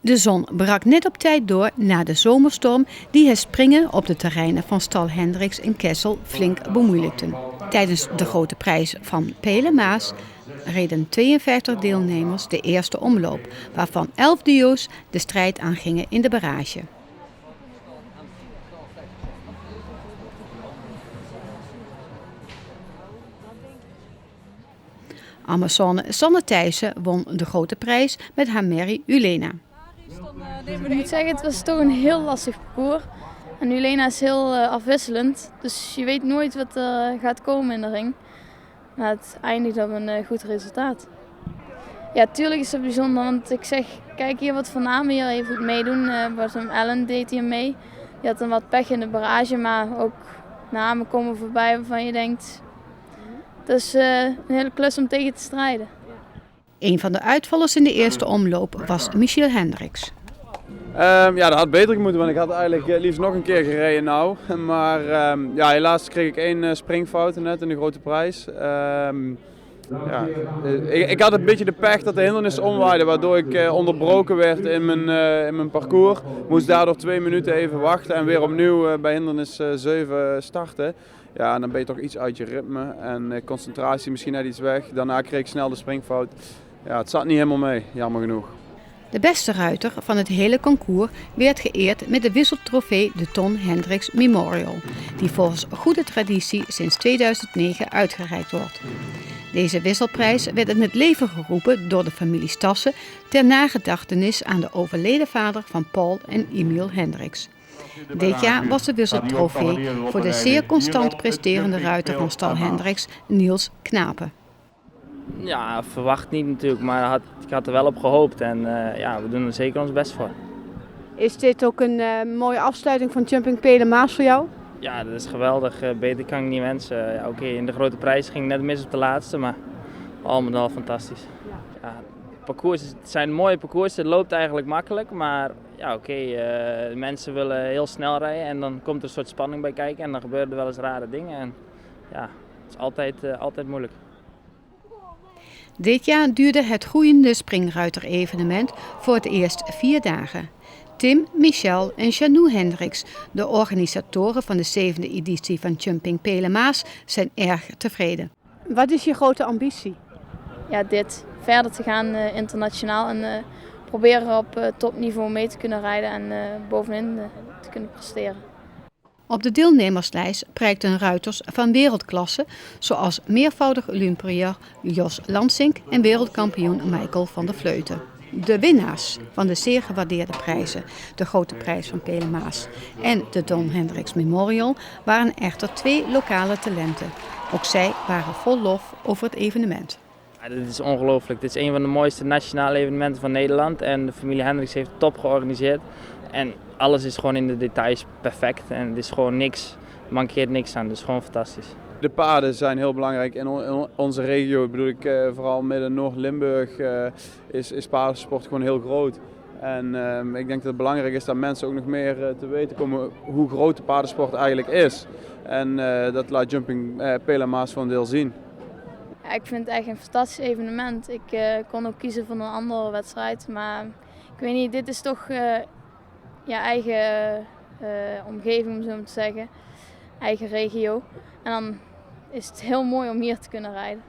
De zon brak net op tijd door na de zomerstorm die het springen op de terreinen van stal Hendricks in Kessel flink bemoeilijkte. Tijdens de grote prijs van Pele-Maas reden 52 deelnemers de eerste omloop, waarvan 11 duo's de strijd aangingen in de barrage. Amazone Sanne Thijssen won de grote prijs met haar merrie Ulena. Ik moet zeggen, het was toch een heel lastig parcours. En Ulena is heel afwisselend, dus je weet nooit wat er gaat komen in de ring. Maar het eindigt op een goed resultaat. Ja, tuurlijk is het bijzonder, want ik zeg, kijk hier wat voor namen hier even meedoen. Bottom Allen deed hier mee. Die had dan wat pech in de barrage, maar ook namen komen voorbij waarvan je denkt, dat is een hele klus om tegen te strijden. Een van de uitvallers in de eerste omloop was Michiel Hendricks. Ja, dat had beter moeten, want ik had eigenlijk liefst nog een keer gereden nou. Maar ja, helaas kreeg ik 1 springfout net in de grote prijs. Ja, ik had een beetje de pech dat de hindernis omwaaide, waardoor ik onderbroken werd in mijn parcours. Moest daardoor 2 minuten even wachten en weer opnieuw bij hindernis 7 starten. Ja, en dan ben je toch iets uit je ritme en concentratie misschien net iets weg. Daarna kreeg ik snel de springfout. Ja, het zat niet helemaal mee, jammer genoeg. De beste ruiter van het hele concours werd geëerd met de wisseltrofee de Ton Hendricks Memorial, die volgens goede traditie sinds 2009 uitgereikt wordt. Deze wisselprijs werd in het leven geroepen door de familie Stassen ter nagedachtenis aan de overleden vader van Paul en Emiel Hendricks. Dit jaar was de wisseltrofee voor de zeer constant presterende ruiter van stal Hendricks, Niels Knapen. Ja, verwacht niet natuurlijk, maar ik had er wel op gehoopt en ja, we doen er zeker ons best voor. Is dit ook een mooie afsluiting van Jumping Pele-Maas voor jou? Ja, dat is geweldig. Beter kan ik niet wensen. Ja, oké, in de grote prijs ging net mis op de laatste, maar al met al fantastisch. Ja, het zijn mooie parcours, het loopt eigenlijk makkelijk, maar ja, oké, de mensen willen heel snel rijden en dan komt er een soort spanning bij kijken en dan gebeuren er wel eens rare dingen. En ja, het is altijd moeilijk. Dit jaar duurde het groeiende springruiter-evenement voor het eerst 4 dagen. Tim, Michel en Janou Hendricks, de organisatoren van de 7e editie van Jumping Pele-Maas, zijn erg tevreden. Wat is je grote ambitie? Ja, dit. Verder te gaan internationaal en proberen op topniveau mee te kunnen rijden en bovenin te kunnen presteren. Op de deelnemerslijst prijkten ruiters van wereldklasse, zoals meervoudig Olympiër Jos Lansink en wereldkampioen Michael van der Vleuten. De winnaars van de zeer gewaardeerde prijzen, de Grote Prijs van Pele-Maas en de Ton Hendricks Memorial, waren echter 2 lokale talenten. Ook zij waren vol lof over het evenement. Ja, dit is ongelooflijk. Dit is een van de mooiste nationale evenementen van Nederland en de familie Hendricks heeft het top georganiseerd. En alles is gewoon in de details perfect en het is gewoon niks, er mankeert niks aan, het is gewoon fantastisch. De paarden zijn heel belangrijk in onze regio. Bedoel ik, vooral midden Noord-Limburg is paardensport gewoon heel groot. En ik denk dat het belangrijk is dat mensen ook nog meer te weten komen hoe groot de paardensport eigenlijk is. En dat laat Jumping Pele-Maas voor een deel zien. Ja, ik vind het echt een fantastisch evenement. Ik kon ook kiezen voor een andere wedstrijd, maar ik weet niet, dit is toch je eigen omgeving, om zo maar te zeggen, eigen regio. En dan is het heel mooi om hier te kunnen rijden.